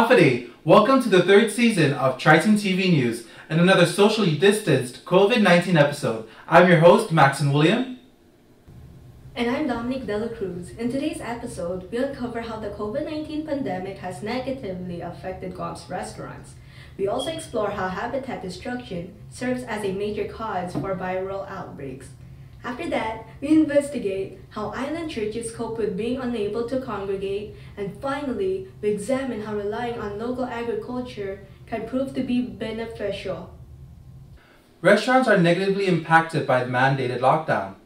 Afade, welcome to the third season of Triton TV News and another socially distanced COVID-19 episode. I'm your host, Maxon William. And I'm Dominic Dela Cruz. In today's episode, we'll uncover how the COVID-19 pandemic has negatively affected Guam's restaurants. We also explore how habitat destruction serves as a major cause for viral outbreaks. After that, we investigate how island churches cope with being unable to congregate, and finally, we examine how relying on local agriculture can prove to be beneficial. Restaurants are negatively impacted by the mandated lockdown.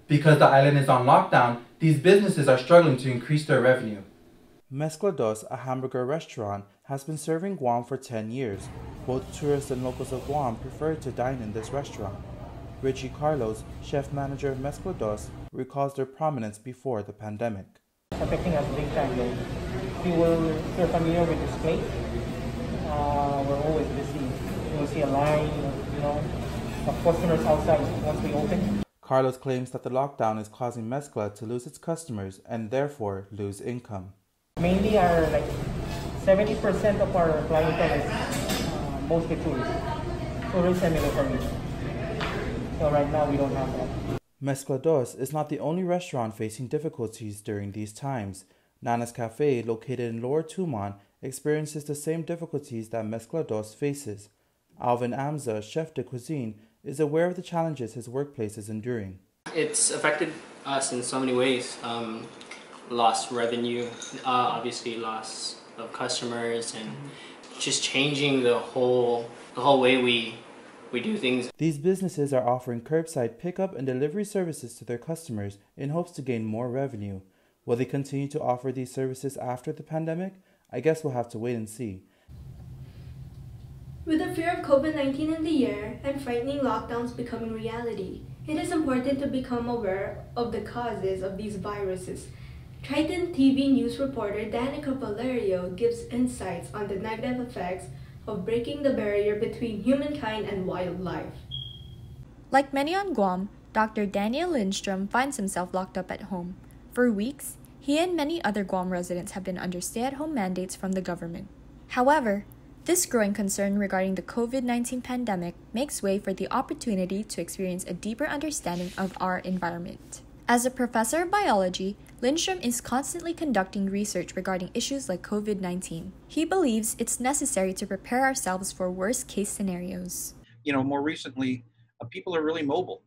Because the island is on lockdown, these businesses are struggling to increase their revenue. Mezcla Dos, a hamburger restaurant, has been serving Guam for 10 years. Both tourists and locals of Guam prefer to dine in this restaurant. Richie Carlos, chef manager of Mezcla Dos, recalls their prominence before the pandemic. It's affecting us big time though. If you're familiar with this place, we're always busy. You'll see a line, of customers outside once we open. Carlos claims that the lockdown is causing Mezcla to lose its customers and therefore lose income. Mainly 70% of our clientele is mostly tourists. Tourists and military. So right now we don't have that. Mezcla Dos is not the only restaurant facing difficulties during these times. Nana's Cafe, located in Lower Tumon, experiences the same difficulties that Mezcla Dos faces. Alvin Amza, chef de cuisine, is aware of the challenges his workplace is enduring. It's affected us in so many ways. Lost revenue, obviously loss of customers, and just changing the whole way we do things. These businesses are offering curbside pickup and delivery services to their customers in hopes to gain more revenue. Will they continue to offer these services after the pandemic? I guess we'll have to wait and see. With the fear of COVID-19 in the air and frightening lockdowns becoming reality, it is important to become aware of the causes of these viruses. Triton TV News reporter Danica Valerio gives insights on the negative effects of breaking the barrier between humankind and wildlife. Like many on Guam, Dr. Daniel Lindstrom finds himself locked up at home. For weeks, he and many other Guam residents have been under stay-at-home mandates from the government. However, this growing concern regarding the COVID-19 pandemic makes way for the opportunity to experience a deeper understanding of our environment. As a professor of biology, Lindstrom is constantly conducting research regarding issues like COVID-19. He believes it's necessary to prepare ourselves for worst-case scenarios. More recently, people are really mobile.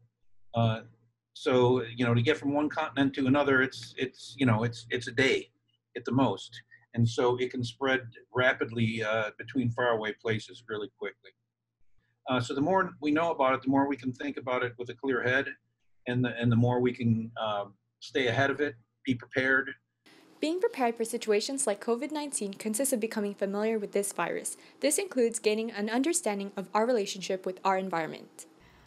So to get from one continent to another, it's a day at the most. And so it can spread rapidly between faraway places really quickly. So the more we know about it, the more we can think about it with a clear head, and the more we can stay ahead of it, be prepared. Being prepared for situations like COVID-19 consists of becoming familiar with this virus. This includes gaining an understanding of our relationship with our environment.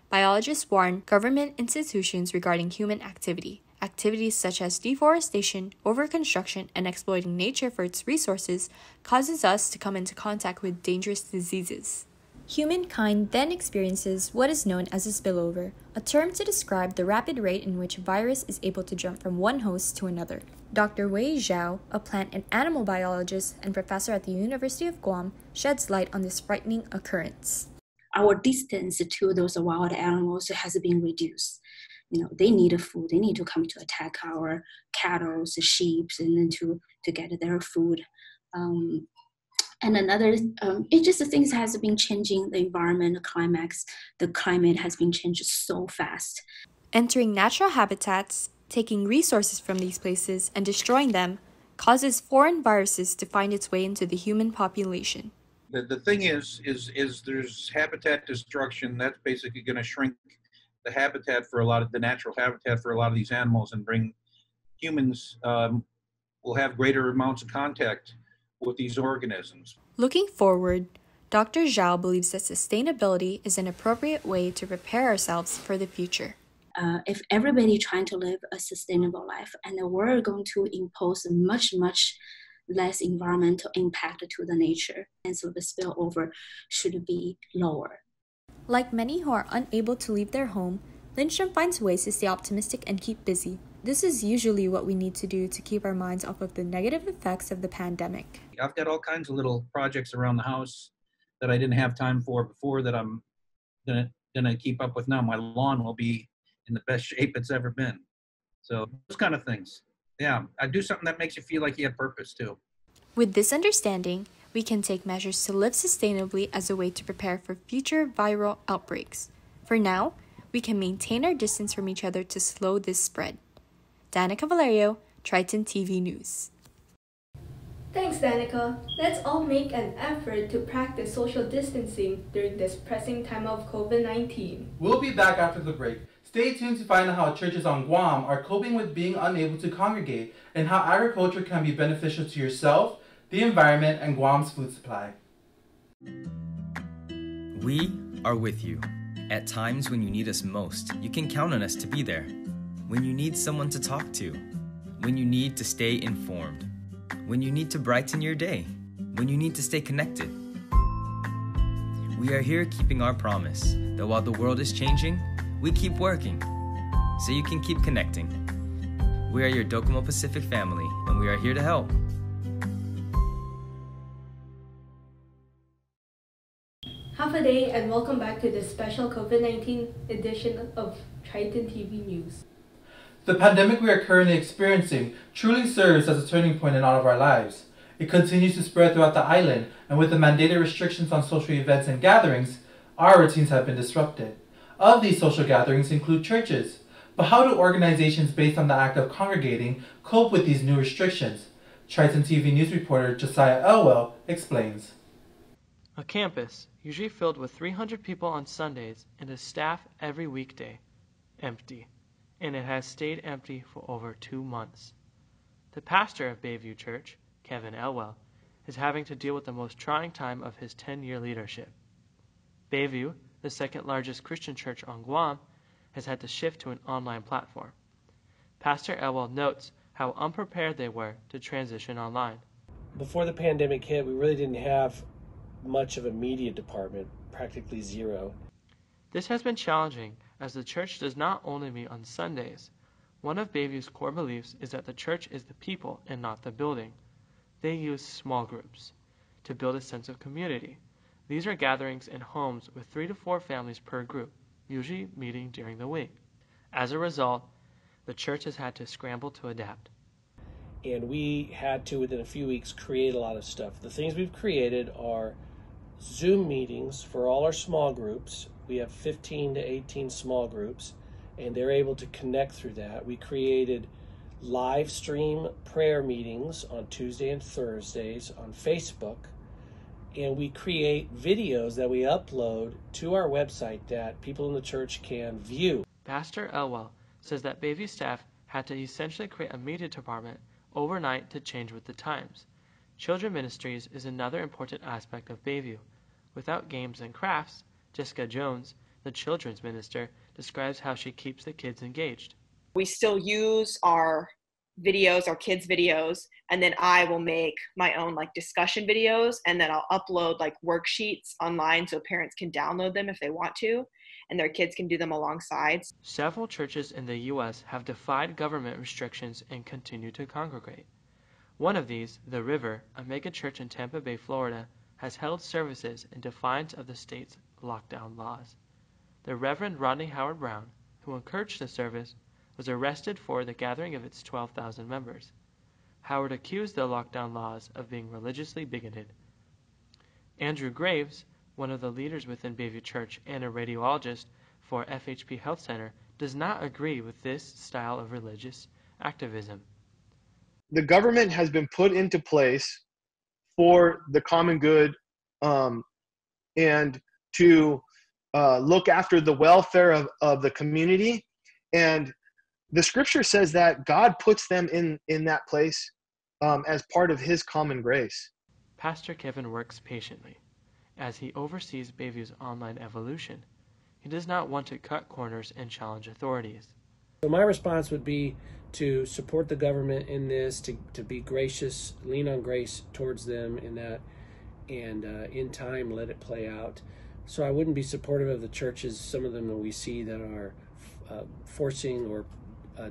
Biologists warn government institutions regarding human activity. Activities such as deforestation, overconstruction, and exploiting nature for its resources causes us to come into contact with dangerous diseases. Humankind then experiences what is known as a spillover, a term to describe the rapid rate in which a virus is able to jump from one host to another. Dr. Wei Zhao, a plant and animal biologist and professor at the University of Guam, sheds light on this frightening occurrence. Our distance to those wild animals has been reduced. They need food. They need to come to attack our cattle, sheep, and then to get their food. And another, it just things has been changing. The environment, the climate has been changed so fast. Entering natural habitats, taking resources from these places and destroying them causes foreign viruses to find its way into the human population. The thing is there's habitat destruction. That's basically going to shrink the habitat for the natural habitat for a lot of these animals, and bring humans will have greater amounts of contact with these organisms. Looking forward, Dr. Zhao believes that sustainability is an appropriate way to prepare ourselves for the future. If everybody trying to live a sustainable life, and we're going to impose much less environmental impact to the nature, and so the spillover should be lower. Like many who are unable to leave their home, Lindstrom finds ways to stay optimistic and keep busy. This is usually what we need to do to keep our minds off of the negative effects of the pandemic. I've got all kinds of little projects around the house that I didn't have time for before that I'm gonna keep up with now. My lawn will be in the best shape it's ever been. So those kind of things. Yeah, I do something that makes you feel like you have purpose too. With this understanding, we can take measures to live sustainably as a way to prepare for future viral outbreaks. For now, we can maintain our distance from each other to slow this spread. Danica Valerio, Triton TV News. Thanks, Danica. Let's all make an effort to practice social distancing during this pressing time of COVID-19. We'll be back after the break. Stay tuned to find out how churches on Guam are coping with being unable to congregate and how agriculture can be beneficial to yourself, the environment, and Guam's food supply. We are with you. At times when you need us most, you can count on us to be there. When you need someone to talk to. When you need to stay informed. When you need to brighten your day. When you need to stay connected. We are here keeping our promise that while the world is changing, we keep working so you can keep connecting. We are your Docomo Pacific family, and we are here to help. Half a day and welcome back to this special COVID-19 edition of Triton TV News. The pandemic we are currently experiencing truly serves as a turning point in all of our lives. It continues to spread throughout the island, and with the mandated restrictions on social events and gatherings, our routines have been disrupted. Of these social gatherings include churches. But how do organizations based on the act of congregating cope with these new restrictions? Triton TV News reporter Josiah Elwell explains. A campus, usually filled with 300 people on Sundays and a staff every weekday, empty. And it has stayed empty for over 2 months. The pastor of Bayview Church, Kevin Elwell, is having to deal with the most trying time of his 10-year leadership. Bayview, the second largest Christian church on Guam, has had to shift to an online platform. Pastor Elwell notes how unprepared they were to transition online. Before the pandemic hit, we really didn't have much of a media department, practically zero. This has been challenging as the church does not only meet on Sundays. One of Bayview's core beliefs is that the church is the people and not the building. They use small groups to build a sense of community. These are gatherings in homes with 3 to 4 families per group, usually meeting during the week. As a result, the church has had to scramble to adapt. And we had to, within a few weeks, create a lot of stuff. The things we've created are Zoom meetings for all our small groups. We have 15 to 18 small groups, and they're able to connect through that. We created live stream prayer meetings on Tuesday and Thursdays on Facebook, and we create videos that we upload to our website that people in the church can view. Pastor Elwell says that Bayview staff had to essentially create a media department overnight to change with the times. Children ministries is another important aspect of Bayview. Without games and crafts, Jessica Jones, the children's minister, describes how she keeps the kids engaged. We still use our videos, our kids' videos, and then I will make my own discussion videos, and then I'll upload worksheets online so parents can download them if they want to, and their kids can do them alongside. Several churches in the U.S. have defied government restrictions and continue to congregate. One of these, The River, a mega church in Tampa Bay, Florida, has held services in defiance of the state's lockdown laws. The Reverend Rodney Howard Brown, who encouraged the service, was arrested for the gathering of its 12,000 members. Howard accused the lockdown laws of being religiously bigoted. Andrew Graves, one of the leaders within Bayview Church and a radiologist for FHP Health Center, does not agree with this style of religious activism. The government has been put into place for the common good and to look after the welfare of the community. And the scripture says that God puts them in that place as part of his common grace. Pastor Kevin works patiently as he oversees Bayview's online evolution. He does not want to cut corners and challenge authorities. So my response would be to support the government in this, to be gracious, lean on grace towards them in that, and in time let it play out. So I wouldn't be supportive of the churches, some of them that we see that are forcing or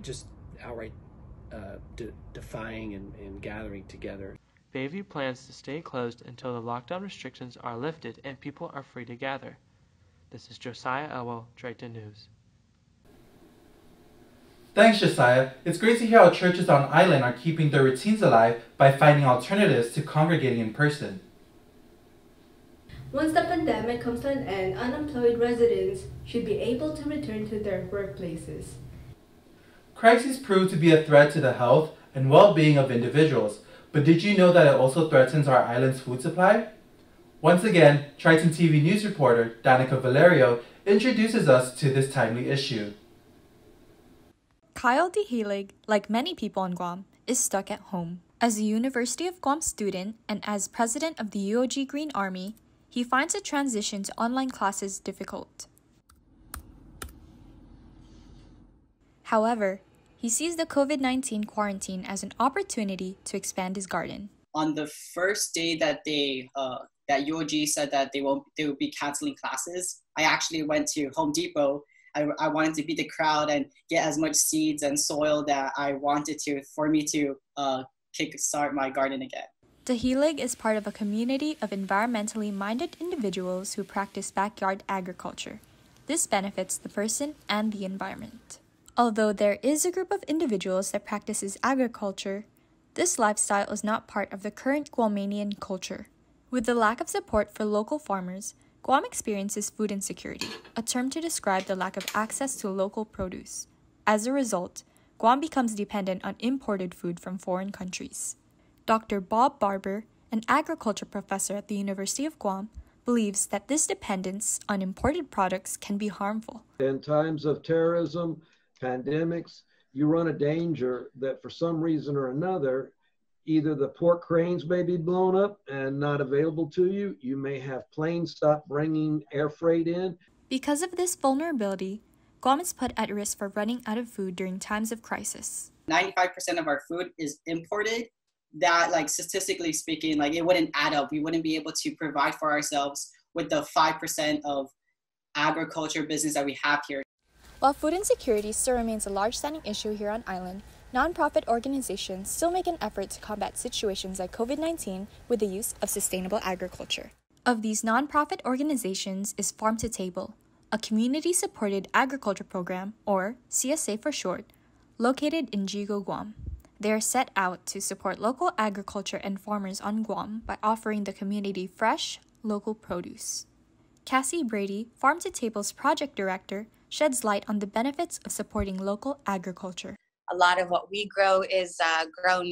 just outright defying and gathering together. Bayview plans to stay closed until the lockdown restrictions are lifted and people are free to gather. This is Josiah Elwell, Triton News. Thanks, Josiah. It's great to hear how churches on island are keeping their routines alive by finding alternatives to congregating in person. Once the pandemic comes to an end, unemployed residents should be able to return to their workplaces. Crises prove to be a threat to the health and well-being of individuals, but did you know that it also threatens our island's food supply? Once again, Triton TV news reporter Danica Valerio introduces us to this timely issue. Kyle DeHelig, like many people in Guam, is stuck at home. As a University of Guam student and as president of the UOG Green Army, he finds the transition to online classes difficult. However, he sees the COVID-19 quarantine as an opportunity to expand his garden. On the first day that that UOG said that they would be canceling classes, I actually went to Home Depot. I wanted to beat the crowd and get as much seeds and soil that I wanted to for me to kickstart my garden again. DeHelig is part of a community of environmentally minded individuals who practice backyard agriculture. This benefits the person and the environment. Although there is a group of individuals that practices agriculture, this lifestyle is not part of the current Guamanian culture. With the lack of support for local farmers, Guam experiences food insecurity, a term to describe the lack of access to local produce. As a result, Guam becomes dependent on imported food from foreign countries. Dr. Bob Barber, an agriculture professor at the University of Guam, believes that this dependence on imported products can be harmful. In times of terrorism, pandemics, you run a danger that for some reason or another, either the port cranes may be blown up and not available to you. You may have planes stop bringing air freight in. Because of this vulnerability, Guam is put at risk for running out of food during times of crisis. 95% of our food is imported. That, like, statistically speaking, like, it wouldn't add up. We wouldn't be able to provide for ourselves with the 5% of agriculture business that we have here. While food insecurity still remains a large standing issue here on island, nonprofit organizations still make an effort to combat situations like COVID-19 with the use of sustainable agriculture. Of these nonprofit organizations is Farm to Table, a community-supported agriculture program, or CSA for short, located in Jigo, Guam. They are set out to support local agriculture and farmers on Guam by offering the community fresh, local produce. Cassie Brady, Farm to Table's project director, sheds light on the benefits of supporting local agriculture. A lot of what we grow is grown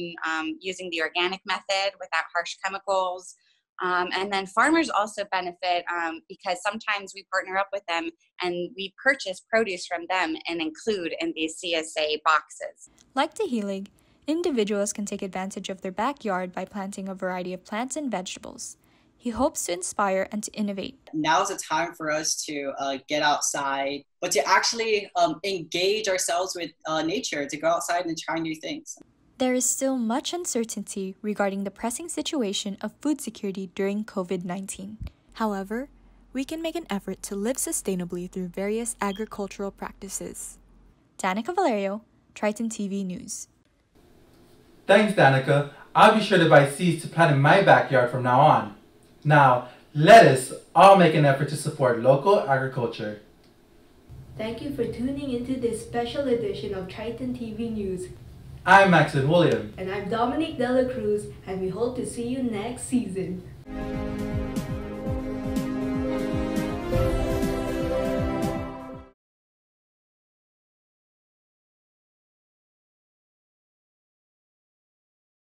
using the organic method without harsh chemicals. And then farmers also benefit because sometimes we partner up with them and we purchase produce from them and include in these CSA boxes. Like DeHelig, individuals can take advantage of their backyard by planting a variety of plants and vegetables. He hopes to inspire and to innovate. Now's the time for us to get outside, but to actually engage ourselves with nature, to go outside and try new things. There is still much uncertainty regarding the pressing situation of food security during COVID-19. However, we can make an effort to live sustainably through various agricultural practices. Danica Valerio, Triton TV News. Thanks, Danica. I'll be sure to buy seeds to plant in my backyard from now on. Now, let us all make an effort to support local agriculture. Thank you for tuning into this special edition of Triton TV News. I'm Maxon William. And I'm Dominique Dela Cruz, and we hope to see you next season.